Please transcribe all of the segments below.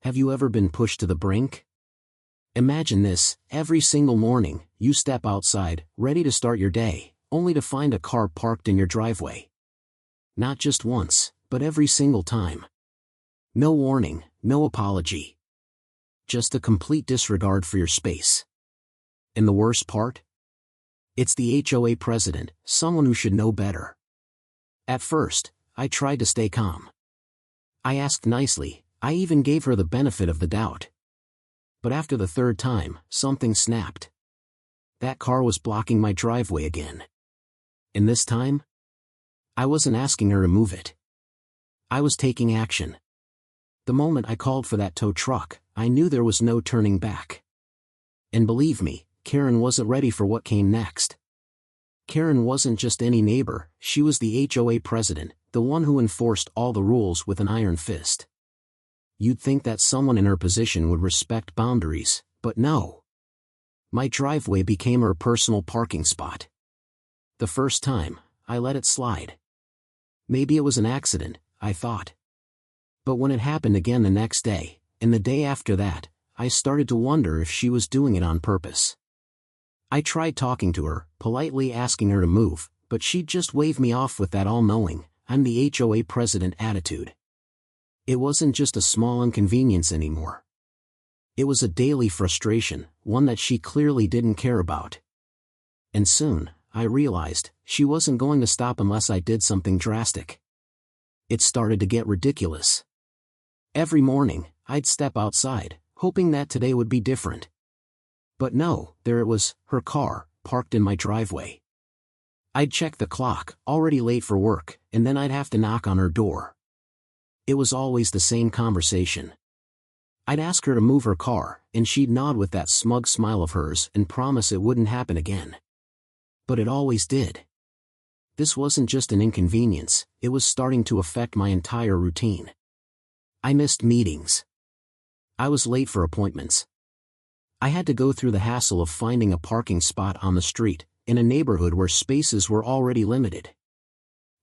Have you ever been pushed to the brink? Imagine this: every single morning, you step outside, ready to start your day, only to find a car parked in your driveway. Not just once, but every single time. No warning, no apology. Just a complete disregard for your space. And the worst part? It's the HOA president, someone who should know better. At first, I tried to stay calm. I asked nicely, I even gave her the benefit of the doubt. But after the third time, something snapped. That car was blocking my driveway again. And this time, I wasn't asking her to move it. I was taking action. The moment I called for that tow truck, I knew there was no turning back. And believe me, Karen wasn't ready for what came next. Karen wasn't just any neighbor, she was the HOA president, the one who enforced all the rules with an iron fist. You'd think that someone in her position would respect boundaries, but no. My driveway became her personal parking spot. The first time, I let it slide. Maybe it was an accident, I thought. But when it happened again the next day, and the day after that, I started to wonder if she was doing it on purpose. I tried talking to her, politely asking her to move, but she'd just wave me off with that all-knowing, I'm the HOA president attitude. It wasn't just a small inconvenience anymore. It was a daily frustration, one that she clearly didn't care about. And soon, I realized, she wasn't going to stop unless I did something drastic. It started to get ridiculous. Every morning, I'd step outside, hoping that today would be different. But no, there it was, her car, parked in my driveway. I'd check the clock, already late for work, and then I'd have to knock on her door. It was always the same conversation. I'd ask her to move her car, and she'd nod with that smug smile of hers and promise it wouldn't happen again. But it always did. This wasn't just an inconvenience, it was starting to affect my entire routine. I missed meetings. I was late for appointments. I had to go through the hassle of finding a parking spot on the street, in a neighborhood where spaces were already limited.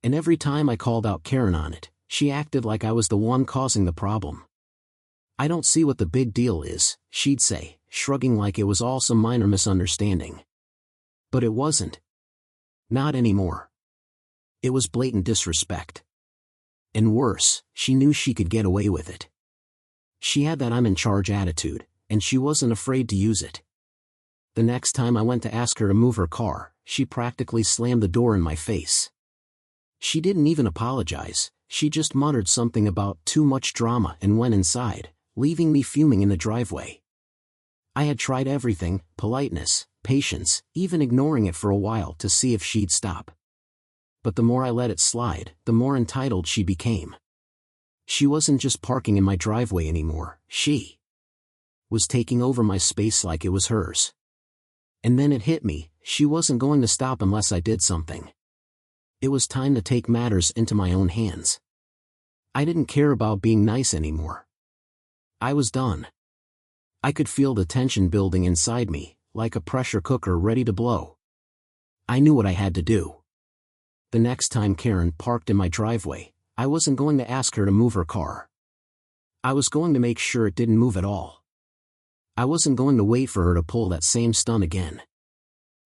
And every time I called out Karen on it, she acted like I was the one causing the problem. I don't see what the big deal is, she'd say, shrugging like it was all some minor misunderstanding. But it wasn't. Not anymore. It was blatant disrespect. And worse, she knew she could get away with it. She had that I'm in charge attitude, and she wasn't afraid to use it. The next time I went to ask her to move her car, she practically slammed the door in my face. She didn't even apologize, she just muttered something about too much drama and went inside, leaving me fuming in the driveway. I had tried everything, politeness, patience, even ignoring it for a while to see if she'd stop. But the more I let it slide, the more entitled she became. She wasn't just parking in my driveway anymore, she was taking over my space like it was hers. And then it hit me, she wasn't going to stop unless I did something. It was time to take matters into my own hands. I didn't care about being nice anymore. I was done. I could feel the tension building inside me, like a pressure cooker ready to blow. I knew what I had to do. The next time Karen parked in my driveway, I wasn't going to ask her to move her car. I was going to make sure it didn't move at all. I wasn't going to wait for her to pull that same stunt again.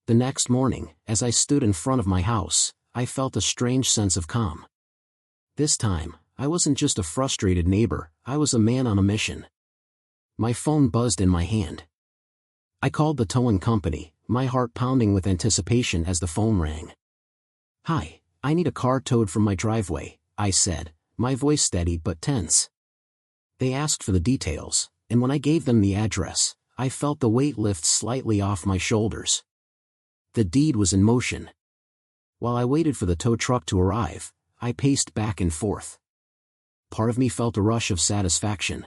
The next morning, as I stood in front of my house, I felt a strange sense of calm. This time, I wasn't just a frustrated neighbor, I was a man on a mission. My phone buzzed in my hand. I called the towing company, my heart pounding with anticipation as the phone rang. "Hi, I need a car towed from my driveway," I said, my voice steady but tense. They asked for the details, and when I gave them the address, I felt the weight lift slightly off my shoulders. The deed was in motion. While I waited for the tow truck to arrive, I paced back and forth. Part of me felt a rush of satisfaction.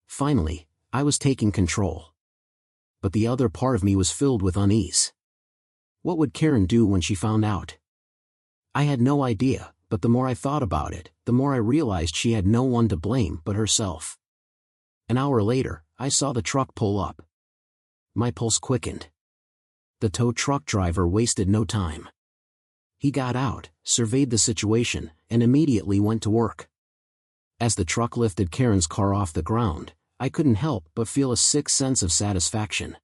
Finally, I was taking control. But the other part of me was filled with unease. What would Karen do when she found out? I had no idea, but the more I thought about it, the more I realized she had no one to blame but herself. An hour later, I saw the truck pull up. My pulse quickened. The tow truck driver wasted no time. He got out, surveyed the situation, and immediately went to work. As the truck lifted Karen's car off the ground, I couldn't help but feel a sick sense of satisfaction.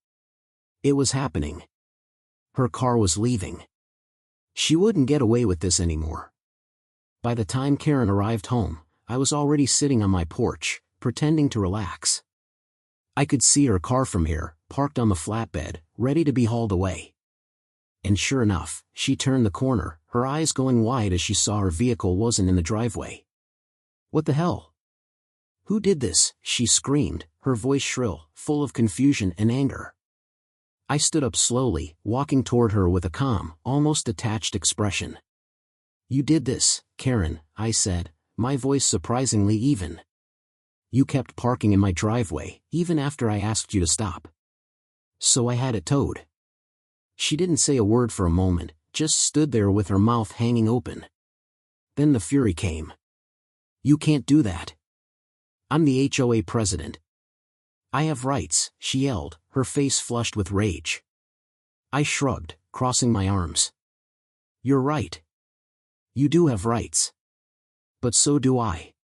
It was happening. Her car was leaving. She wouldn't get away with this anymore. By the time Karen arrived home, I was already sitting on my porch, pretending to relax. I could see her car from here, parked on the flatbed, ready to be hauled away. And sure enough, she turned the corner, her eyes going wide as she saw her vehicle wasn't in the driveway. "What the hell? Who did this?" she screamed, her voice shrill, full of confusion and anger. I stood up slowly, walking toward her with a calm, almost detached expression. "You did this, Karen," I said, my voice surprisingly even. "You kept parking in my driveway, even after I asked you to stop. So I had it towed." She didn't say a word for a moment, just stood there with her mouth hanging open. Then the fury came. "You can't do that. I'm the HOA president. I have rights," she yelled, her face flushed with rage. I shrugged, crossing my arms. "You're right. You do have rights. But so do I.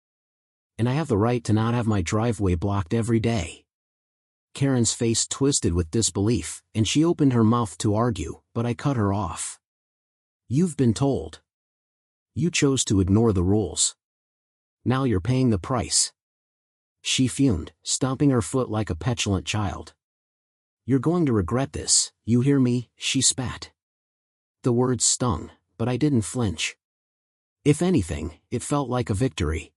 And I have the right to not have my driveway blocked every day." Karen's face twisted with disbelief, and she opened her mouth to argue, but I cut her off. "You've been told. You chose to ignore the rules. Now you're paying the price." She fumed, stomping her foot like a petulant child. "You're going to regret this, you hear me?" she spat. The words stung, but I didn't flinch. If anything, it felt like a victory.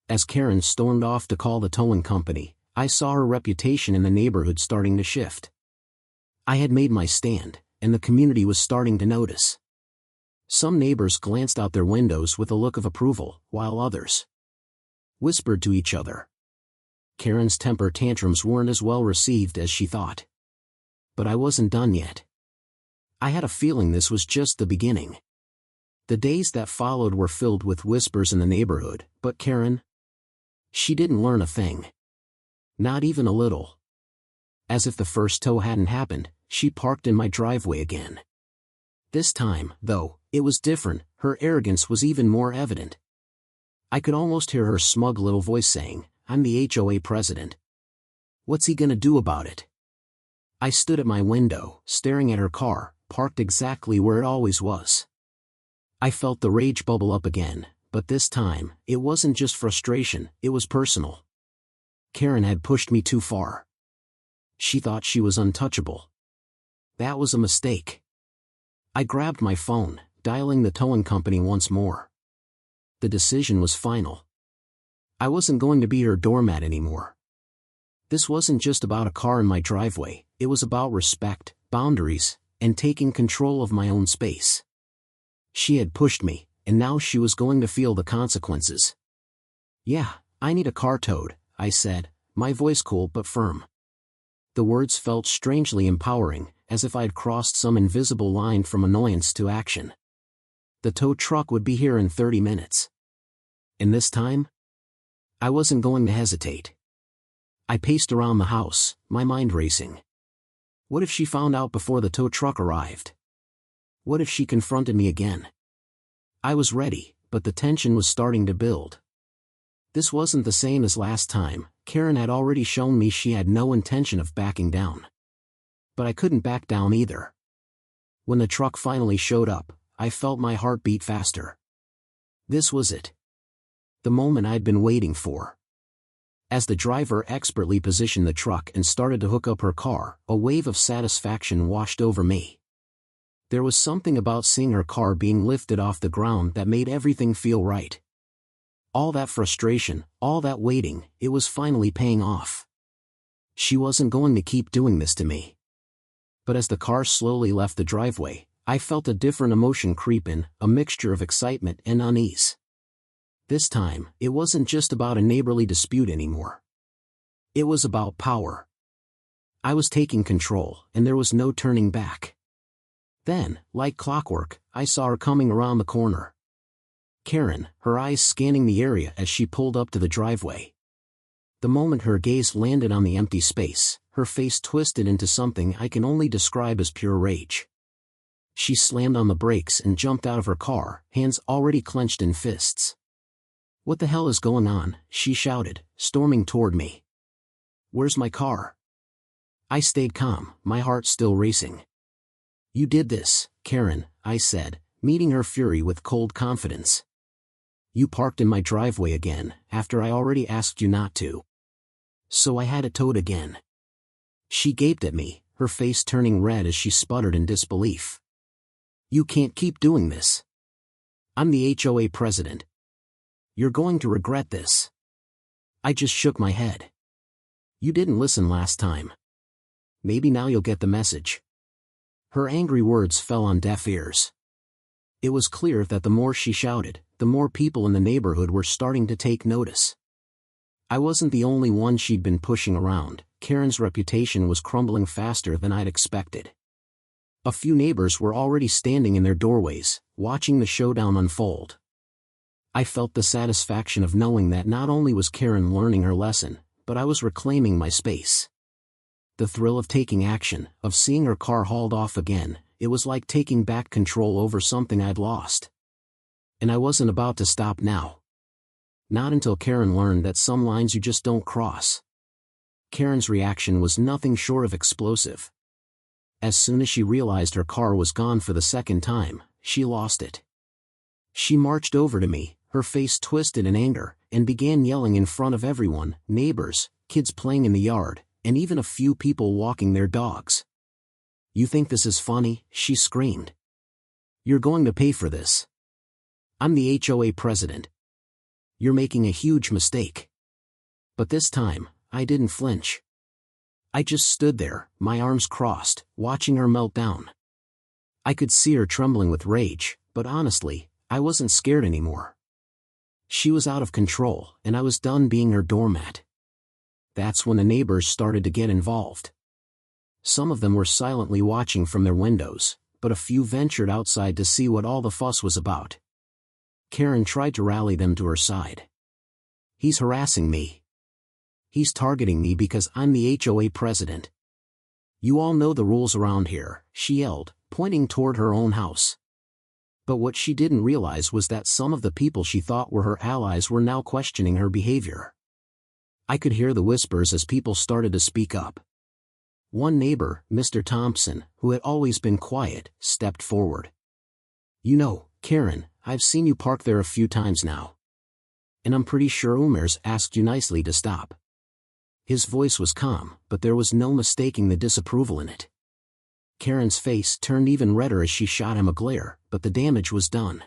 As Karen stormed off to call the towing company, I saw her reputation in the neighborhood starting to shift. I had made my stand, and the community was starting to notice. Some neighbors glanced out their windows with a look of approval, while others whispered to each other. Karen's temper tantrums weren't as well received as she thought. But I wasn't done yet. I had a feeling this was just the beginning. The days that followed were filled with whispers in the neighborhood, but Karen? She didn't learn a thing. Not even a little. As if the first tow hadn't happened, she parked in my driveway again. This time, though, it was different, her arrogance was even more evident. I could almost hear her smug little voice saying, "I'm the HOA president. What's he gonna do about it?" I stood at my window, staring at her car, parked exactly where it always was. I felt the rage bubble up again, but this time, it wasn't just frustration, it was personal. Karen had pushed me too far. She thought she was untouchable. That was a mistake. I grabbed my phone, dialing the towing company once more. The decision was final. I wasn't going to be her doormat anymore. This wasn't just about a car in my driveway, it was about respect, boundaries, and taking control of my own space. She had pushed me, and now she was going to feel the consequences. "Yeah, I need a car towed," I said, my voice cool but firm. The words felt strangely empowering, as if I'd crossed some invisible line from annoyance to action. The tow truck would be here in 30 minutes. And this time? I wasn't going to hesitate. I paced around the house, my mind racing. What if she found out before the tow truck arrived? What if she confronted me again? I was ready, but the tension was starting to build. This wasn't the same as last time. Karen had already shown me she had no intention of backing down. But I couldn't back down either. When the truck finally showed up, I felt my heart beat faster. This was it. The moment I'd been waiting for. As the driver expertly positioned the truck and started to hook up her car, a wave of satisfaction washed over me. There was something about seeing her car being lifted off the ground that made everything feel right. All that frustration, all that waiting, it was finally paying off. She wasn't going to keep doing this to me. But as the car slowly left the driveway, I felt a different emotion creep in, a mixture of excitement and unease. This time, it wasn't just about a neighborly dispute anymore. It was about power. I was taking control, and there was no turning back. Then, like clockwork, I saw her coming around the corner. Karen, her eyes scanning the area as she pulled up to the driveway. The moment her gaze landed on the empty space, her face twisted into something I can only describe as pure rage. She slammed on the brakes and jumped out of her car, hands already clenched in fists. "What the hell is going on?" she shouted, storming toward me. Where's my car? I stayed calm, my heart still racing. You did this, Karen, I said, meeting her fury with cold confidence. You parked in my driveway again, after I already asked you not to. So I had it towed again. She gaped at me, her face turning red as she sputtered in disbelief. You can't keep doing this. I'm the HOA president. You're going to regret this. I just shook my head. You didn't listen last time. Maybe now you'll get the message. Her angry words fell on deaf ears. It was clear that the more she shouted, the more people in the neighborhood were starting to take notice. I wasn't the only one she'd been pushing around. Karen's reputation was crumbling faster than I'd expected. A few neighbors were already standing in their doorways, watching the showdown unfold. I felt the satisfaction of knowing that not only was Karen learning her lesson, but I was reclaiming my space. The thrill of taking action, of seeing her car hauled off again, it was like taking back control over something I'd lost. And I wasn't about to stop now. Not until Karen learned that some lines you just don't cross. Karen's reaction was nothing short of explosive. As soon as she realized her car was gone for the second time, she lost it. She marched over to me, her face twisted in anger, and began yelling in front of everyone, neighbors, kids playing in the yard, and even a few people walking their dogs. You think this is funny? She screamed. You're going to pay for this. I'm the HOA president. You're making a huge mistake. But this time, I didn't flinch. I just stood there, my arms crossed, watching her melt down. I could see her trembling with rage, but honestly, I wasn't scared anymore. She was out of control, and I was done being her doormat. That's when the neighbors started to get involved. Some of them were silently watching from their windows, but a few ventured outside to see what all the fuss was about. Karen tried to rally them to her side. He's harassing me. He's targeting me because I'm the HOA president. You all know the rules around here, she yelled, pointing toward her own house. But what she didn't realize was that some of the people she thought were her allies were now questioning her behavior. I could hear the whispers as people started to speak up. One neighbor, Mr. Thompson, who had always been quiet, stepped forward. You know, Karen, I've seen you park there a few times now. And I'm pretty sure Umer's asked you nicely to stop. His voice was calm, but there was no mistaking the disapproval in it. Karen's face turned even redder as she shot him a glare, but the damage was done.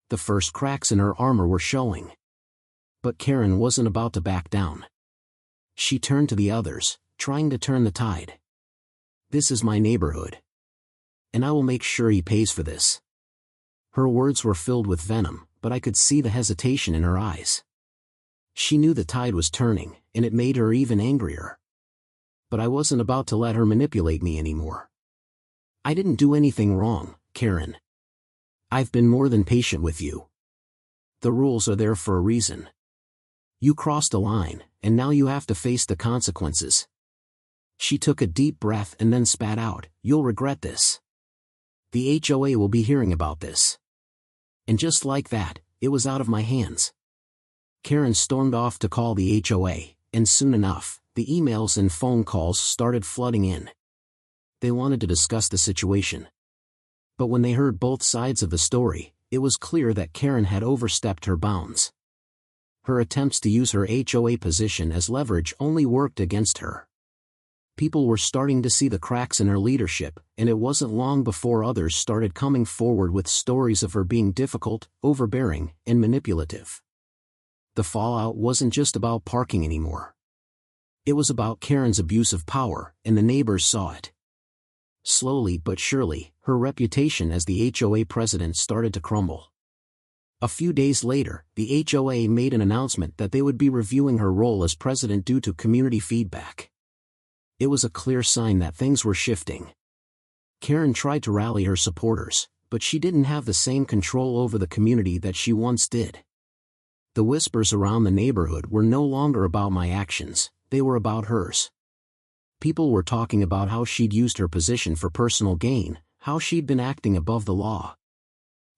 The first cracks in her armor were showing. But Karen wasn't about to back down. She turned to the others, trying to turn the tide. This is my neighborhood. And I will make sure he pays for this. Her words were filled with venom, but I could see the hesitation in her eyes. She knew the tide was turning, and it made her even angrier. But I wasn't about to let her manipulate me anymore. I didn't do anything wrong, Karen. I've been more than patient with you. The rules are there for a reason. You crossed a line, and now you have to face the consequences. She took a deep breath and then spat out, You'll regret this. The HOA will be hearing about this. And just like that, it was out of my hands. Karen stormed off to call the HOA, and soon enough, the emails and phone calls started flooding in. They wanted to discuss the situation. But when they heard both sides of the story, it was clear that Karen had overstepped her bounds. Her attempts to use her HOA position as leverage only worked against her. People were starting to see the cracks in her leadership, and it wasn't long before others started coming forward with stories of her being difficult, overbearing, and manipulative. The fallout wasn't just about parking anymore. It was about Karen's abuse of power, and the neighbors saw it. Slowly but surely, her reputation as the HOA president started to crumble. A few days later, the HOA made an announcement that they would be reviewing her role as president due to community feedback. It was a clear sign that things were shifting. Karen tried to rally her supporters, but she didn't have the same control over the community that she once did. The whispers around the neighborhood were no longer about my actions, they were about hers. People were talking about how she'd used her position for personal gain, how she'd been acting above the law.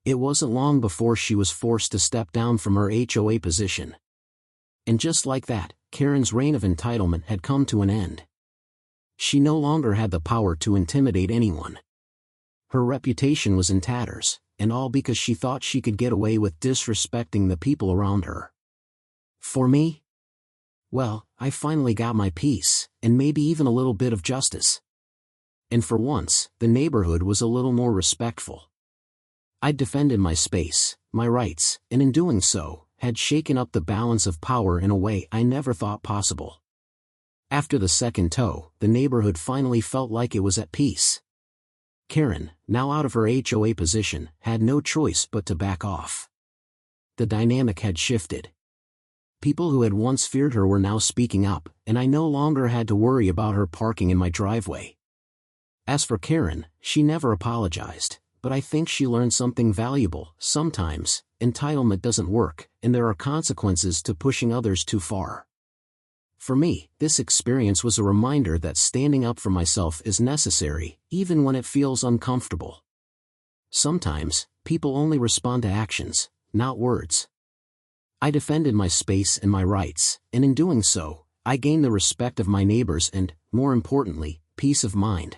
It wasn't long before she was forced to step down from her HOA position. And just like that, Karen's reign of entitlement had come to an end. She no longer had the power to intimidate anyone. Her reputation was in tatters, and all because she thought she could get away with disrespecting the people around her. For me? Well, I finally got my peace, and maybe even a little bit of justice. And for once, the neighborhood was a little more respectful. I'd defended my space, my rights, and in doing so, had shaken up the balance of power in a way I never thought possible. After the second tow, the neighborhood finally felt like it was at peace. Karen, now out of her HOA position, had no choice but to back off. The dynamic had shifted. People who had once feared her were now speaking up, and I no longer had to worry about her parking in my driveway. As for Karen, she never apologized, but I think she learned something valuable. Sometimes, entitlement doesn't work, and there are consequences to pushing others too far. For me, this experience was a reminder that standing up for myself is necessary, even when it feels uncomfortable. Sometimes, people only respond to actions, not words. I defended my space and my rights, and in doing so, I gained the respect of my neighbors and, more importantly, peace of mind.